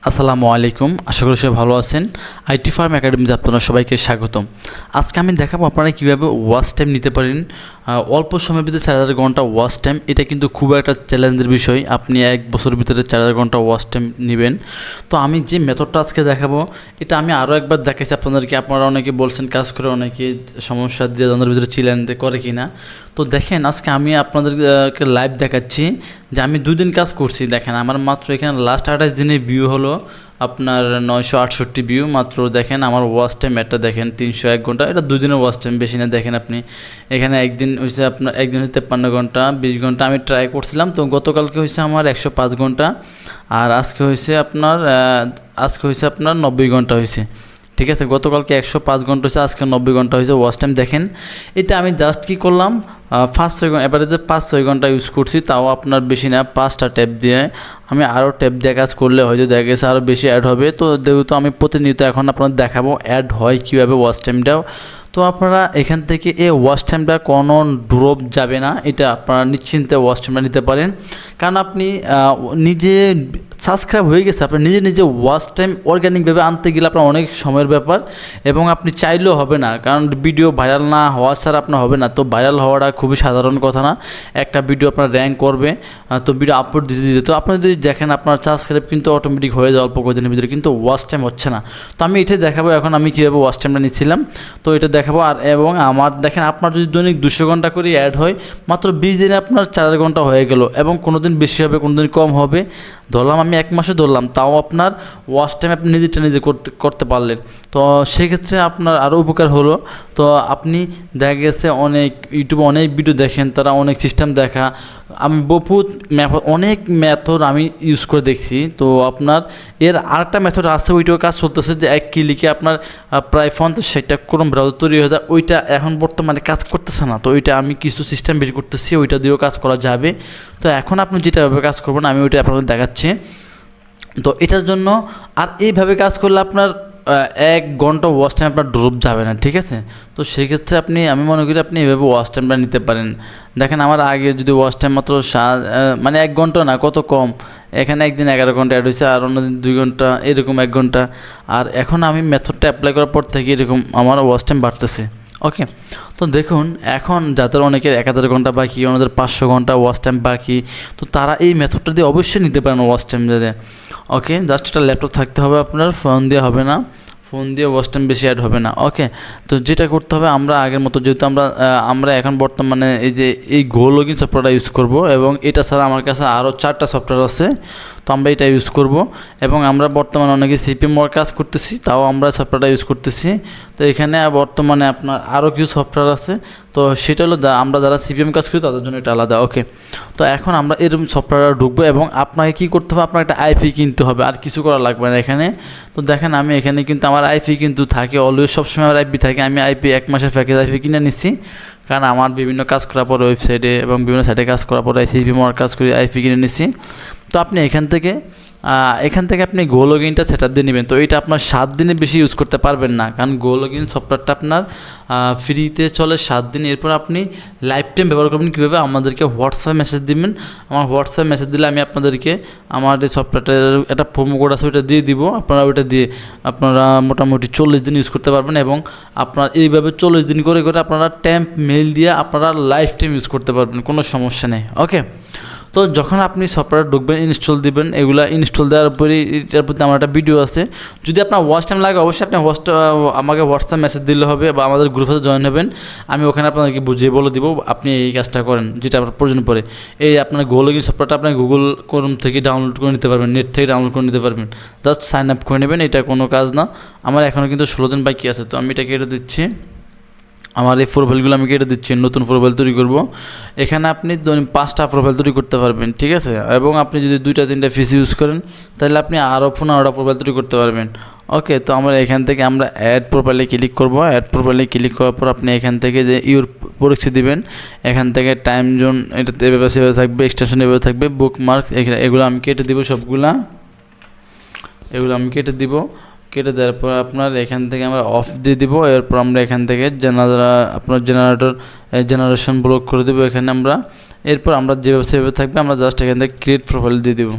আসসালামু আলাইকুম, আশা করি সবাই ভালো আছেন। আইটি ফার্ম একাডেমিতে আপনারা সবাইকে স্বাগতম। আজকে আমি দেখাবো আপনারা কীভাবে ওয়াচ টাইম নিতে পারেন অল্প সময়ের ভিতরে 4000 ঘন্টা ওয়াচ টাইম। এটা কিন্তু খুব একটা চ্যালেঞ্জের বিষয়, আপনি এক বছরের ভিতরে 4000 ঘন্টা ওয়াচ টাইম নেবেন। তো আমি যে মেথডটা আজকে দেখাবো এটা আমি আরও একবার দেখাইছি আপনাদেরকে। আপনারা অনেকে বলছেন কাজ করে অনেকে সমস্যা দিয়ে জানার ভিতরে ছিলেন করে কি না। তো দেখেন আজকে আমি আপনাদেরকে লাইভ দেখাচ্ছি যে আমি 2 দিন কাজ করছি। দেখেন আমার মাত্র এখানে লাস্ট 28 দিনের ভিউ হলো আপনার 968 ভিউ মাত্র। দেখেন আমার ওয়াচ টাইম এটা দেখেন 301 ঘন্টা, এটা 2 দিনের ওয়াচ টাইম, বেশি না। দেখেন আপনি এখানে একদিন হয়েছে আপনার, একদিন হচ্ছে 53 ঘন্টা, 20 ঘন্টা আমি ট্রাই করছিলাম। তো গতকালকে হয়েছে আমার 105 ঘন্টা, আর আজকে হয়েছে আপনার 90 ঘন্টা হয়েছে। ঠিক আছে, গতকালকে 105 ঘন্টা হয়েছে, আজকে 90 ঘন্টা হয়েছে ওয়াচ টাইম। দেখেন এটা আমি জাস্ট কী করলাম, 5-6 ঘন্টা এবারে 5-6 ঘন্টা ইউজ করছি, তাও আপনার বেশি না। 5টা ট্যাপ দিয়ে আমি আরও ট্যাপ দিয়ে কাজ করলে হয়তো দেখা গেছে আরও বেশি অ্যাড হবে। তো যেহেতু আমি প্রতিনিয়ত এখন আপনাদের দেখাবো অ্যাড হয় কীভাবে ওয়াচ টাইমটাও। তো আপনারা এখান থেকে এই ওয়াচ টাইমটা কোনো ড্রপ যাবে না, এটা আপনারা নিশ্চিন্তে ওয়াচ টাইমটা নিতে পারেন। কারণ আপনি নিজে সাবস্ক্রাইব হয়ে গেছে, আপনি নিজে ওয়াচ টাইম অর্গানিকভাবে আনতে গেলে আপনার অনেক সময়ের ব্যাপার, এবং আপনি চাইলেও হবে না। কারণ ভিডিও ভাইরাল না হওয়া ছাড়া আপনার হবে না। তো ভাইরাল হওয়াটা খুবই সাধারণ কথা না, একটা ভিডিও আপনার র্যাঙ্ক করবে, তো ভিডিও আপলোড দিতে। তো আপনি যদি দেখেন আপনার সাবস্ক্রাইব কিন্তু অটোমেটিক হয়ে যায় অল্প কদিনের ভিতরে, কিন্তু ওয়াচ টাইম হচ্ছে না। তো আমি এটাই দেখাবো এখন আমি কীভাবে ওয়াচ টাইমটা নিচ্ছিলাম, তো এটা দেখাবো। আর এবং আমার দেখেন আপনার যদি দৈনিক 200 ঘন্টা করে অ্যাড হয়, মাত্র 20 দিনে আপনার 4000 ঘন্টা হয়ে গেল, এবং কোনো দিন বেশি হবে কোনো দিন কম হবে। ধরলাম আমি 1 মাসে ধরলাম, তাও আপনার ওয়াচ টাইম আপনি নিজে করতে পারলেন। তো সেক্ষেত্রে আপনার আরও উপকার হলো। তো আপনি দেখা গেছে অনেক ইউটিউবে অনেক ভিডিও দেখেন, তারা অনেক সিস্টেম দেখা, আমি বহুত অনেক মেথড আমি ইউজ করে দেখছি। তো আপনার এর আরেকটা মেথড আছে, ওইটাও কাজ চলতেছে, যে এক ক্লিকে আপনার প্রায় 50-60টা ক্রোম ব্রাউজার তৈরি হয়ে যায়। ওইটা এখন বর্তমানে কাজ করতেছে না, তো ওইটা আমি কিছু সিস্টেম বের করতেছি, ওইটা দিয়েও কাজ করা যাবে। তো এখন আপনি যেটাভাবে কাজ করবেন আমি ওইটা আপনাদের দেখাচ্ছি। তো এটার জন্য আর এইভাবে কাজ করলে আপনার 1 ঘন্টা ওয়াচ টাইম আপনার ড্রপ যাবে না, ঠিক আছে। তো সেক্ষেত্রে আমি মনে করি আপনি এভাবে ওয়াচ টাইমটা নিতে পারেন। দেখেন আমার আগে যদি ওয়াচ টাইম মাত্র 1 ঘন্টা না, কত কম, এখানে একদিন 11 ঘন্টা অ্যাড হয়েছে, আর অন্যদিন 2 ঘন্টা, এরকম 1 ঘন্টা। আর এখন আমি মেথডটা অ্যাপ্লাই করার পর থেকে এরকম আমার ওয়াচ টাইম বাড়তেছে। ওকে, তো দেখুন এখন যাদের অনেকের 1000 ঘন্টা বাকি, ওনাদের 500 ঘন্টা ওয়াচ টাইম বাকি, তো তারা এই মেথডটা দিয়ে অবশ্যই নিতে পারেন ওয়াচ টাইম দিয়ে। ওকে, জাস্ট একটা ল্যাপটপ থাকতে হবে আপনার, ফোন দিয়ে হবে না, ফোন দিয়ে ওয়াচ টাইম বেশি অ্যাড হবে না। ওকে, তো যেটা করতে হবে, আমরা আগের মতো যেহেতু আমরা এখন বর্তমানে এই যে এই গো লগইন সফটওয়্যারটা ইউজ করব, এবং এটা ছাড়া আমার কাছে আরও 4টা সফটওয়্যার আছে, তো আমরা এটা ইউজ করব। এবং আমরা বর্তমানে অনেকে সিপিএম ওয়ার্ক কাজ করতেছি, তাও আমরা সফটওয়্যারটা ইউজ করতেছি। তো এখানে বর্তমানে আপনার আরও কিছু সফটওয়্যার আছে, তো সেটা হলো আমরা যারা সিপিএম কাজ করি তাদের জন্য এটা আলাদা। ওকে, তো এখন আমরা এরকম সফটওয়্যার ঢুকবো, এবং আপনাকে কী করতে হবে, আপনার একটা আইপি কিনতে হবে, আর কিছু করা লাগবে না এখানে। তো দেখেন আমি এখানে কিন্তু আমার আইপি কিন্তু থাকে অলওয়েজ, সবসময় আমার আইপি থাকে। আমি আইপি 1 মাসের প্যাকেজ আইপি কিনে নিচ্ছি, কারণ আমার বিভিন্ন কাজ করার পর ওয়েবসাইটে এবং বিভিন্ন সাইটে কাজ করার পর সিপিএম ওয়ার্ক কাজ করে আইপি কিনে নিচ্ছি। তো আপনি এখান থেকে আপনি গো লগইনটা সেটআপ দিয়ে নেবেন। তো এটা আপনার 7 দিনের বেশি ইউজ করতে পারবেন না, কারণ গো লগইন সফটওয়্যারটা আপনার ফ্রিতে চলে 7 দিন। এরপর আপনি লাইফ টাইম ব্যবহার করবেন কীভাবে, আমাদেরকে হোয়াটসঅ্যাপ মেসেজ দিবেন। আমার হোয়াটসঅ্যাপ মেসেজ দিলে আমি আপনাদেরকে আমার এই সফটওয়্যারটার একটা প্রোমো কোড আছে, ওইটা দিয়ে দিব। আপনারা ওইটা দিয়ে আপনারা মোটামুটি 40 দিন ইউজ করতে পারবেন, এবং আপনার এইভাবে 40 দিন করে আপনারা ট্যাম্প মেইল দিয়ে আপনারা লাইফ টাইম ইউজ করতে পারবেন, কোনো সমস্যা নেই। ওকে, তো যখন আপনি সফটওয়্যার ঢুকবেন, ইনস্টল দিবেন, এগুলা ইনস্টল দেওয়ার পরে এটার প্রতি আমার একটা ভিডিও আছে। যদি আপনার ওয়াচ টাইম লাগে অবশ্যই আপনি আমাকে হোয়াটসঅ্যাপ মেসেজ দিলে হবে, বা আমাদের গ্রুপে জয়েন হবেন, আমি ওখানে আপনাদেরকে বুঝিয়ে বলে দিব আপনি এই কাজটা করেন যেটা আপনার প্রয়োজন পড়ে। এই আপনার গো লগইন সফটওয়্যারটা আপনি গুগল ক্রোম থেকে ডাউনলোড করে নিতে পারবেন, নেট থেকে ডাউনলোড করে নিতে পারবেন, জাস্ট সাইন আপ করে নেবেন, এটা কোনো কাজ না। আমার এখনও কিন্তু 16 দিন বাকি আছে, তো আমি এটা কেটে দিচ্ছি। আমার এই প্রোফাইলগুলো আমি কেটে দিচ্ছি, নতুন প্রোফাইল তৈরি করব। এখানে আপনি 5টা প্রোফাইল তৈরি করতে পারবেন, ঠিক আছে। এবং আপনি যদি 2-3টা পিসি ইউজ করেন, তাহলে আপনি আরও 15টা প্রোফাইল তৈরি করতে পারবেন। ওকে, তো আমরা এখান থেকে আমরা অ্যাড প্রোফাইলে ক্লিক করব। অ্যাড প্রোফাইলে ক্লিক করার পর আপনি এখান থেকে যে ইউর পরিচয় দিবেন, এখান থেকে টাইম জোন এটা এভাবে সেভাবে থাকবে, এক্সটেনশন এভাবে থাকবে, বুকমার্ক এগুলো আমি কেটে দিব, এগুলো আমি কেটে দিব। কেটে দেওয়ার পর আপনার এখান থেকে আমরা অফ দিয়ে দিব। এরপর আমরা এখান থেকে আপনার জেনারেশন ব্লক করে দেবো এখানে আমরা। এরপর আমরা যেভাবে সেভাবে থাকবে, আমরা জাস্ট এখান থেকে ক্রিয়েট প্রোফাইল দিয়ে দেবো।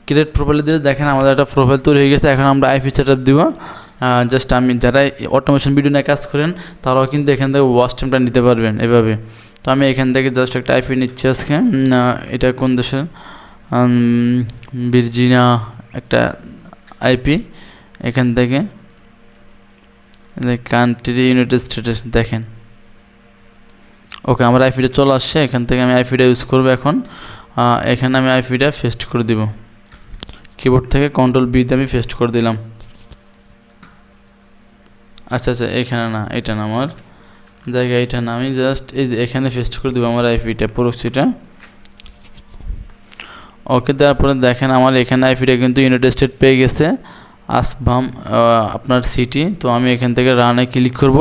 ক্রিয়েট প্রোফাইল দিলে দেখেন আমাদের একটা প্রোফাইল তৈরি হয়ে গেছে। এখন আমরা আইপি সেটআপ দিব। জাস্ট আমি যারা অটোমেশন ভিডিও নিয়ে কাজ করেন তারাও কিন্তু এখান থেকে ওয়াচ টাইমটা নিতে পারবেন এভাবে। তো আমি এখান থেকে জাস্ট একটা আইপি নিচ্ছি আজকে। এটা কোন দেশের, ভার্জিনিয়া একটা আইপি। এখান থেকে কান্ট্রি ইউনাইটেড স্টেটের দেখেন। ওকে, আমার আইপিটা চলে আসছে। এখান থেকে আমি আইপিটা ইউজ করবো এখন। এখানে আমি আইপিটা পেস্ট করে দিব, কিবোর্ড থেকে Ctrl+B দিয়ে আমি পেস্ট করে দিলাম। আচ্ছা, এখানে না, এটা না আমার জায়গা, এটা না, আমি জাস্ট এই যে এখানে পেস্ট করে দেবো আমার আইপিটা, প্রক্সিটা। ওকে, তারপরে দেখেন আমার এখানে আইপিটা কিন্তু ইউনাইটেড স্টেট পেয়ে গেছে, আসবাম আপনার সিটি। তো আমি এখান থেকে রানে ক্লিক করব।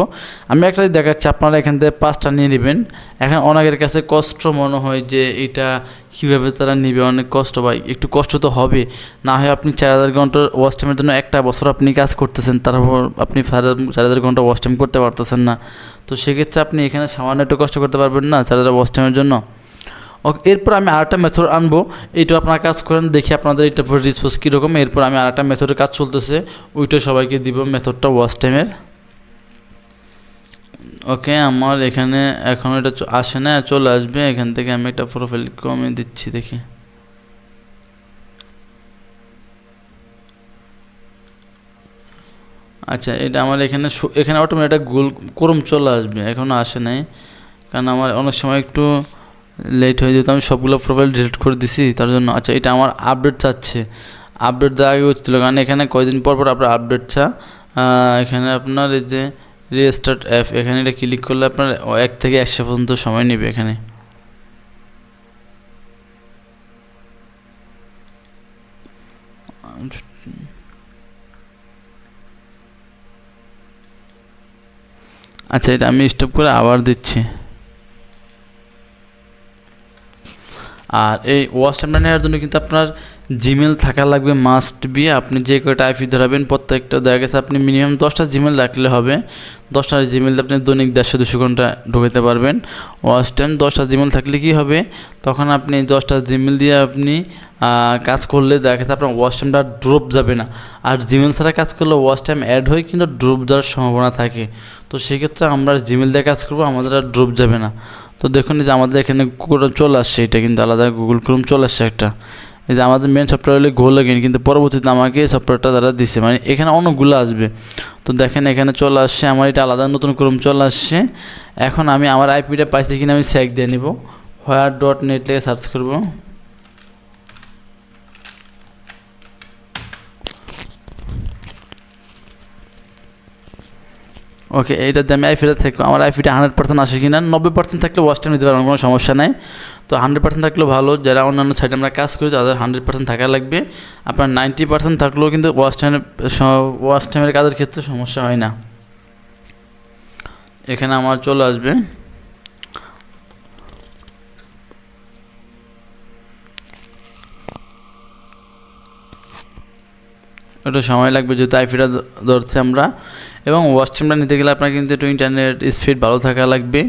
আমি একটা দেখাচ্ছি, আপনারা এখান থেকে 5টা নিয়ে নেবেন। এখন অনেকের কাছে কষ্ট মনে হয় যে এটা কীভাবে তারা নেবে, অনেক কষ্ট ভাই, একটু কষ্ট তো হবে। না হয় আপনি 4000 ঘন্টার ওয়াচ টাইমের জন্য একটা বছর আপনি কাজ করতেছেন, তারপর আপনি 4000 ঘন্টা ওয়াচ টাইম করতে পারতেছেন না। তো সেক্ষেত্রে আপনি এখানে সামান্য একটু কষ্ট করতে পারবেন না 4000 ওয়াচ টাইমের জন্য। ওকে, এরপর আমি আরেকটা মেথড আনবো, এইটা আপনারা কাজ করেন, দেখি আপনাদের এটা পরে রিসপন্স কীরকম। এরপর আমি আরেকটা মেথডের কাজ চলতেছে, ওইটা সবাইকে দিব, মেথডটা ওয়াচ টাইমের। ওকে, আমার এখানে এখন এটা আসে না, চলে আসবে। এখান থেকে আমি একটা প্রোফাইল কমে দিচ্ছি, দেখি। আচ্ছা, এটা আমার এখানে অটোমেটিক একটা গুগল ক্রোম চলে আসবে, এখনও আসে নাই, কারণ আমার অনেক সময় একটু লেট হয়ে যেত, আমি সবগুলো প্রোফাইল ডিলিট করে দিছি তার জন্য। আচ্ছা, এটা আমার আপডেট চাচ্ছে, আপডেট দেওয়া আগে হচ্ছিল, কারণ এখানে কয়দিন পর পর আপনার আপডেট এখানে আপনার এই যে রিস্টার্ট অ্যাপ, এখানে এটা ক্লিক করলে আপনার 1 থেকে 100 পর্যন্ত সময় নেবে এখানে। আচ্ছা, এটা আমি স্টপ করে আবার দিচ্ছি। আর এই ওয়াচ টাইমটা নেওয়ার জন্য কিন্তু আপনার জিমেল থাকা লাগবে, মাস্ট বি। আপনি যে কয়টা আইপি ধরাবেন প্রত্যেকটা দেখা গেছে আপনি মিনিমাম 10টা জিমেল রাখলে হবে। 10টা জিমেল আপনি দৈনিক 150-200 ঘন্টা ঢুকাতে পারবেন। ওয়াচ টাইম 10টা জিমেল থাকলে কি হবে, তখন আপনি 10টা জিমেল দিয়ে আপনি কাজ করলে দেখা গেছে আপনার ওয়াচ টাইমটা ড্রপ যাবে না। আর জিমেল ছাড়া কাজ করলে ওয়াচ টাইম অ্যাড হয়ে কিন্তু ড্রপ যাওয়ার সম্ভাবনা থাকে। তো সেক্ষেত্রে আমরা জিমেল দিয়ে কাজ করবো, আমাদের আর ড্রপ যাবে না। তো দেখুন যে আমাদের এখানে গুগল চলে আসছে, এটা কিন্তু আলাদা গুগল ক্রোম চলে আসছে একটা। এই যে আমাদের মেন সফটওয়্যার হলে গোল লগইন, কিন্তু পরবর্তীতে আমাকে এই সফটওয়্যারটা তারা দিছে, মানে এখানে অনেকগুলো আসবে। তো দেখেন এখানে চলে আসছে আমার, এটা আলাদা নতুন ক্রোম চলে আসছে। এখন আমি আমার আইপিটা পাইছি কিনা আমি চেক দিয়ে নিব, where.net থেকে সার্চ করব। ওকে, এইটাতে আমি আইপিটা থাকবো, আমার আইপিটা 100% আসে কিনা, 90% থাকলে ওয়াচ টাইম নিতে পারবেন, কোনো সমস্যা নাই। তো 100% থাকলেও ভালো, যারা অন্যান্য সাইডে আমরা কাজ করি তাদের 100% থাকা লাগবে। আপনার 90% থাকলেও কিন্তু ওয়াচ টাইমের কাজের ক্ষেত্রে সমস্যা হয় না। এখানে আমার চলে আসবে। একটু সময় লাগবে যেহেতু আইপিটা ধরছে আমরা, এবং ওয়াচ টাইমটা নিতে গেলে আপনার কিন্তু একটু ইন্টারনেট স্পিড ভালো থাকা লাগবে।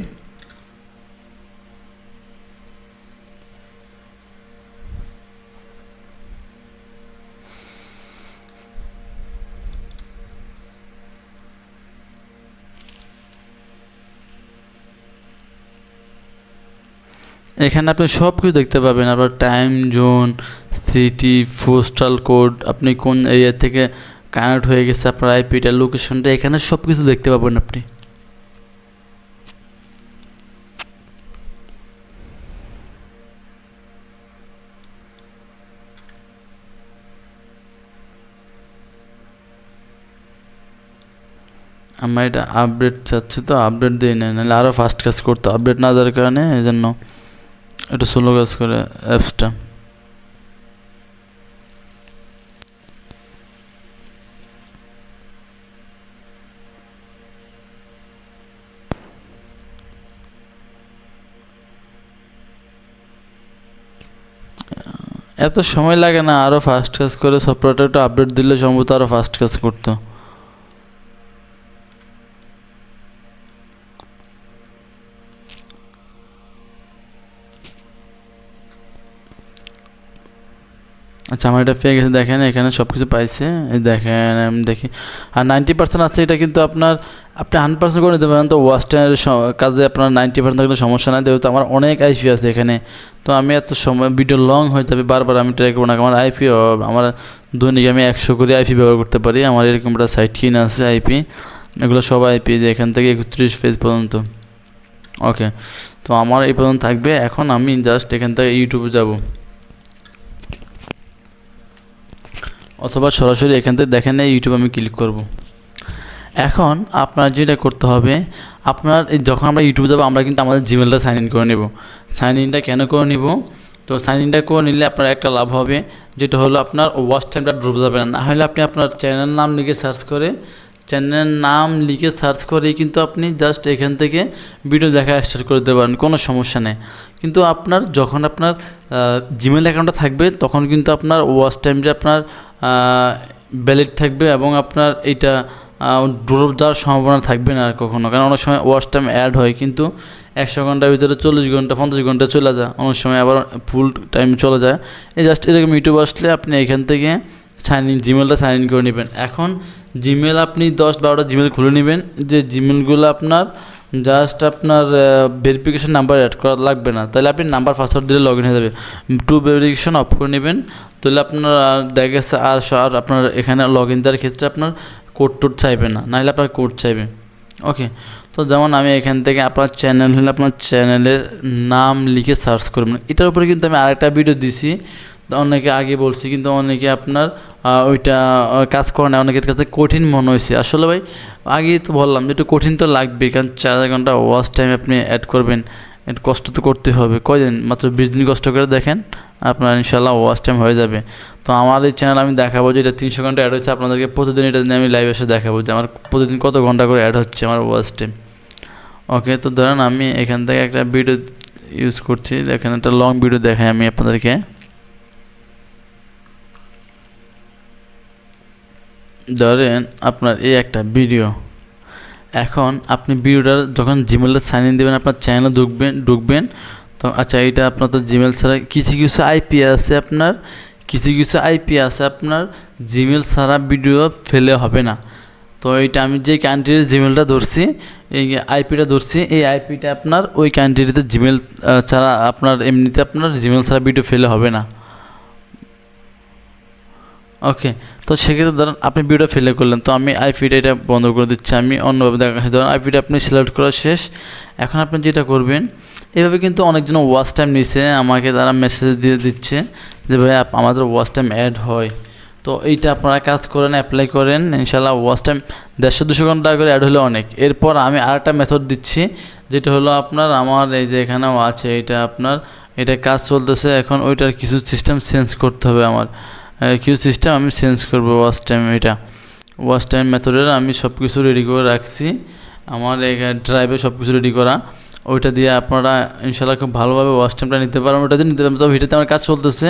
এখানে আপনি সব কিছু দেখতে পাবেন, আপনার time zone, city, postal code, আপনি কোন এরিয়া থেকে কানেক্ট হয়ে গেছে আপনার আইপিটা, লোকেশনটা, এখানে সব কিছু দেখতে পাবেন আপনি। আমার এটা আপডেট চাচ্ছে, তো আপডেট দিয়ে নেয়, নাহলে আরও ফাস্ট কাজ করতো, আপডেট না দেওয়ার কারণে এই জন্য একটু স্লো কাজ করে অ্যাপসটা। এত সময় লাগে না, আরও ফাস্ট কাজ করে, সফটওয়্যারটা একটু আপডেট দিলে সম্ভবত আরও ফাস্ট কাজ করতো। আচ্ছা আমার এটা পেয়ে গেছে, দেখেন এখানে সব কিছু পাইছে, এই দেখেন আমি দেখি। আর 90% আছে, এটা কিন্তু আপনার আপনি 100% করে নিতে পারেন। তো ওয়াচ টাইমের কাজে আপনার 90% থাকলে সমস্যা নাই, যেহেতু আমার অনেক আইপি আছে এখানে। তো আমি এত সময় ভিডিও লং হয়ে যাবে, বারবার আমি ট্রাই করবো না। আমার আইপি আমার দৈনিক আমি 100 করে আইপি ব্যবহার করতে পারি। আমার এরকম একটা সাইট কিনা আছে আইপি, এগুলো সব আইপি যে এখান থেকে 31 পেজ পর্যন্ত। ওকে, তো আমার এই পর্যন্ত থাকবে। এখন আমি জাস্ট এখান থেকে ইউটিউবে যাব, অথবা সরাসরি এখান থেকে দেখেন ইউটিউব আমি ক্লিক করব। এখন আপনার যেটা করতে হবে, আপনার যখন আমরা ইউটিউবে যাবো, আমরা কিন্তু আমাদের জিমেলটা সাইন ইন করে নেব। সাইন ইনটা কেন করে নিব? তো সাইন ইনটা করে নিলে আপনার একটা লাভ হবে, যেটা হলো আপনার ওয়াচ টাইমটা ডুবে যাবে না। না হলে আপনি আপনার চ্যানেল নাম লিখে সার্চ করে কিন্তু আপনি জাস্ট এখান থেকে ভিডিও দেখা স্টার্ট করে দিতে পারেন, কোনো সমস্যা নেই। কিন্তু আপনার যখন আপনার জিমেল অ্যাকাউন্টটা থাকবে, তখন কিন্তু আপনার ওয়াচ টাইমটা আপনার ভ্যালিড থাকবে, এবং আপনার এইটা ড্রপ যাওয়ার সম্ভাবনা থাকবে না আর কখনো। কারণ অনেক সময় ওয়াচ টাইম অ্যাড হয়, কিন্তু 100 ঘন্টার ভিতরে 40 ঘন্টা 50 ঘন্টা চলে যায়, অনেক সময় আবার ফুল টাইম চলে যায়। এই জাস্ট এরকম ইউটিউব আসলে আপনি এখান থেকে জিমেলটা সাইন ইন করে নেবেন। এখন জিমেল আপনি 10-12টা জিমেল খুলে নেবেন, যে জিমেলগুলো আপনার জাস্ট আপনার ভেরিফিকেশন নাম্বার অ্যাড করা লাগবে না, তাহলে আপনি নাম্বার পাসওয়ার্ড দিলে লগ ইন হয়ে যাবে। টু ভেরিফিকেশন অফ করে নেবেন, তাহলে আপনার দেখা গেছে আর আপনার এখানে লগ ইন দেওয়ার ক্ষেত্রে আপনার কোড চাইবে না, নাহলে আপনার কোড চাইবে। ওকে, তো যেমন আমি এখান থেকে আপনার চ্যানেল হলে আপনার চ্যানেলের নাম লিখে সার্চ করবেন। এটার উপরে কিন্তু আমি আরেকটা ভিডিও দিছি, অনেকে আগে বলছি, কিন্তু অনেকে আপনার ওইটা কাজ করে না, অনেকের কাছে কঠিন মনে হয়েছে। আসলে ভাই আগেই তো বললাম যে একটু কঠিন তো লাগবেই, কারণ 4 ঘন্টা ওয়াচ টাইম আপনি অ্যাড করবেন, একটু কষ্ট তো করতে হবে। কয়দিন? মাত্র 20 দিন কষ্ট করে দেখেন, আপনার ইনশাল্লাহ ওয়াচ টাইম হয়ে যাবে। তো আমার এই চ্যানেল আমি দেখাবো যে এটা 300 ঘন্টা অ্যাড হয়েছে, আপনাদেরকে প্রতিদিন এটা নিয়ে আমি লাইভ এসে দেখাবো যে আমার প্রতিদিন কত ঘন্টা করে অ্যাড হচ্ছে আমার ওয়াচ টাইম। ওকে, তো ধরেন আমি এখান থেকে একটা ভিডিও ইউজ করছি, দেখেন একটা লং ভিডিও দেখাই আমি আপনাদেরকে। ধরেন আপনার এই একটা ভিডিও, এখন আপনি ভিডিওটা যখন জিমেলে সাইন ইন দেবেন, আপনার চ্যানেলে ঢুকবেন। তো আচ্ছা, এটা আপনার তো জিমেল ছাড়া কিছু আইপি আছে, আপনার কিছু আইপি আছে আপনার জিমেল ছাড়া ভিডিও ফেলে হবে না। তো এইটা আমি যে কান্ট্রির জিমেলটা ধরছি, এই আইপিটা ধরছি, এই আইপিটা আপনার ওই কান্ট্রিতে জিমেল ছাড়া আপনার এমনিতে আপনার জিমেল ছাড়া ভিডিও ফেলে হবে না। ওকে, তো সেক্ষেত্রে ধরেন আপনি ভিডিও ফেলে করলেন, তো আমি আইপিটা এটা বন্ধ করে দিচ্ছি, আমি অন্যভাবে দেখাচ্ছি। ধরেন আইপিটা আপনি সিলেক্ট করা শেষ। এখন আপনি যেটা করবেন, এভাবে কিন্তু অনেকজন ওয়াচ টাইম নিছে, আমাকে তারা মেসেজ দিয়ে দিচ্ছে যে ভাই আমাদের ওয়াচ টাইম অ্যাড হয়। তো এইটা আপনারা কাজ করেন, অ্যাপ্লাই করেন, ইনশাল্লাহ ওয়াচ টাইম 150-200 ঘন্টা করে অ্যাড হলে অনেক। এরপর আমি আরেকটা মেথড দিচ্ছি, যেটা হলো আপনার আমার এই যে এখানেও আছে, এটা আপনার এটা কাজ চলতেছে এখন, ওইটার কিছু সিস্টেম চেঞ্জ করতে হবে আমার। কিছু সিস্টেম আমি চেঞ্জ করবো ওয়াচ টাইম, এটা ওয়াচ টাইম মেথডের আমি সব কিছু রেডি করে রাখছি, আমার ড্রাইভে সব কিছু রেডি করা। ওইটা দিয়ে আপনারা ইনশাল্লাহ খুব ভালোভাবে ওয়াচ টাইমটা নিতে পারেন। ওইটা দিয়ে নিতে পারেন, তবে এটাতে আমার কাজ চলতেছে,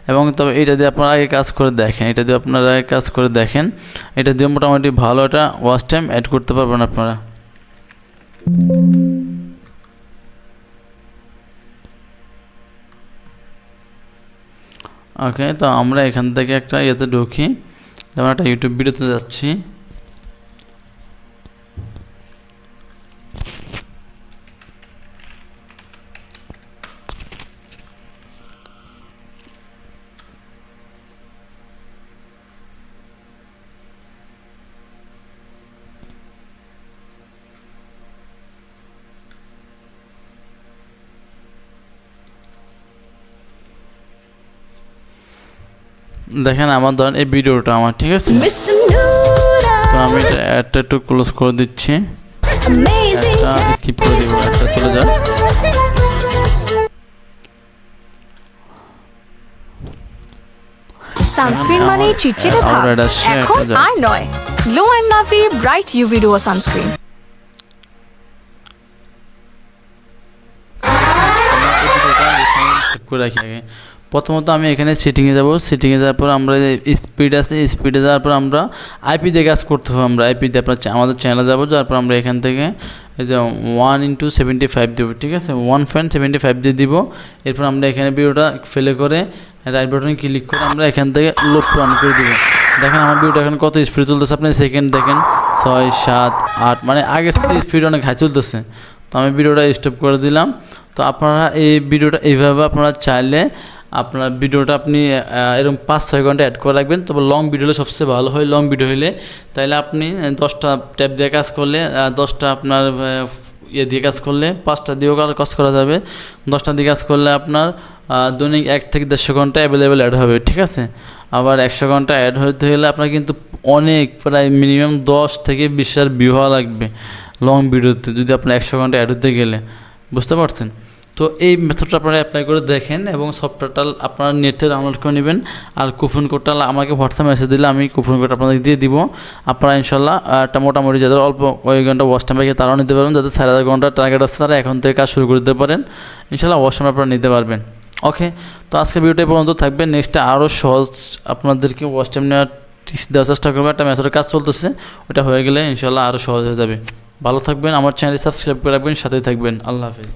এবং তবে এইটা দিয়ে আপনারা আগে কাজ করে দেখেন, এটা দিয়ে আপনারা আগে কাজ করে দেখেন, এটা দিয়ে মোটামুটি ভালো একটা ওয়াচ টাইম অ্যাড করতে পারবেন আপনারা। ওকে, তো আমরা এখান থেকে একটা ইয়েতে ঢুকি, যেমন একটা ইউটিউব ভিডিওতে যাচ্ছি। দেখেন আমার ধরেন এই ভিডিওটা আমার, ঠিক আছে, তো আমি এটা একটু ক্লোজ করে দিচ্ছি, একটা স্কিপ করে দিব, একটা চলে যায়। সানস্ক্রিন মানে চিটচিটে ভাব এখন আর নয়, glow and lovely bright UV duo sunscreen. করে রাখি আগে, প্রথমত আমি এখানে সেটিংয়ে যাব, সেটিংয়ে যাওয়ার পর আমরা স্পিড আছে, স্পিডে যাওয়ার পর আমরা আইপি দিয়ে কাজ করতে হবে। আমরা আইপি দিয়ে আপনার আমাদের চ্যানেলে যাবো, যাওয়ার পর আমরা এখান থেকে এই যে 1x75 দেবো, ঠিক আছে, 1.75 দিয়ে দিব। এরপর আমরা এখানে ভিডিওটা ফেলে করে রাইট বাটনে ক্লিক করে আমরা এখান থেকে লোড অন করে দেবো। দেখেন আমার ভিডিওটা এখন কত স্পিড চলতেছে, আপনি সেকেন্ড দেখেন 6, 7, 8, মানে আগের সাথে স্পিড অনেক হাই চলতেছে। তো আমি ভিডিওটা স্টপ করে দিলাম। তো আপনারা এই ভিডিওটা এইভাবে আপনারা চাইলে আপনার ভিডিওটা আপনি এরকম 5-6 ঘন্টা অ্যাড করে রাখবেন। তবে লং ভিডিও হলে সবচেয়ে ভালো হয়। লং ভিডিও হলে তাইলে আপনি 10টা ট্যাব দিয়ে কাজ করলে 10টা আপনার ইয়ে দিয়ে কাজ করলে 5টা দিয়েও কাজ করা যাবে। 10টা দিয়ে কাজ করলে আপনার দৈনিক 1 থেকে 1.5 ঘন্টা অ্যাভেলেবেল অ্যাড হবে, ঠিক আছে। আবার 100 ঘন্টা অ্যাড হতে হলে আপনার কিন্তু অনেক প্রায় মিনিমাম 10 থেকে 20,000 ভিউ হওয়া লাগবে লং ভিডিওতে, যদি আপনার 100 ঘন্টা অ্যাড হতে গেলে, বুঝতে পারছেন। তো এই মেথডটা আপনারা অ্যাপ্লাই করে দেখেন এবং সফটওয়্যারটা আপনারা নেট থেকে ডাউনলোড করে নেবেন। আর কুপন কোডটা আমাকে হোয়াটসঅ্যাপ মেসেজ দিলে আমি কুপন কোড আপনাদের দিয়ে দিব। আপনারা ইনশাল্লাহ একটা মোটামুটি যাদের অল্প কয়েক ঘন্টা ওয়াচ টাইম পাখি তারাও নিতে পারবেন, যাদের 4,000 ঘন্টা টার্গেট আছে তারা এখন থেকে কাজ শুরু করে দিতে পারেন। ইনশাল্লাহ ওয়াচ টাইম আপনারা নিতে পারবেন। ওকে, তো আজকে ভিডিওটা পর্যন্ত থাকবে। নেক্সটে আরও সহজ আপনাদেরকে ওয়াচ টাইম নেওয়ার টিপস দেওয়ার চেষ্টা করবো। একটা মেথডের কাজ চলতেছে, ওটা হয়ে গেলে ইনশাল্লাহ আরও সহজ হয়ে যাবে। ভালো থাকবেন, আমার চ্যানেল সাবস্ক্রাইব করে রাখবেন, সাথেই থাকবেন। আল্লাহ হাফেজ।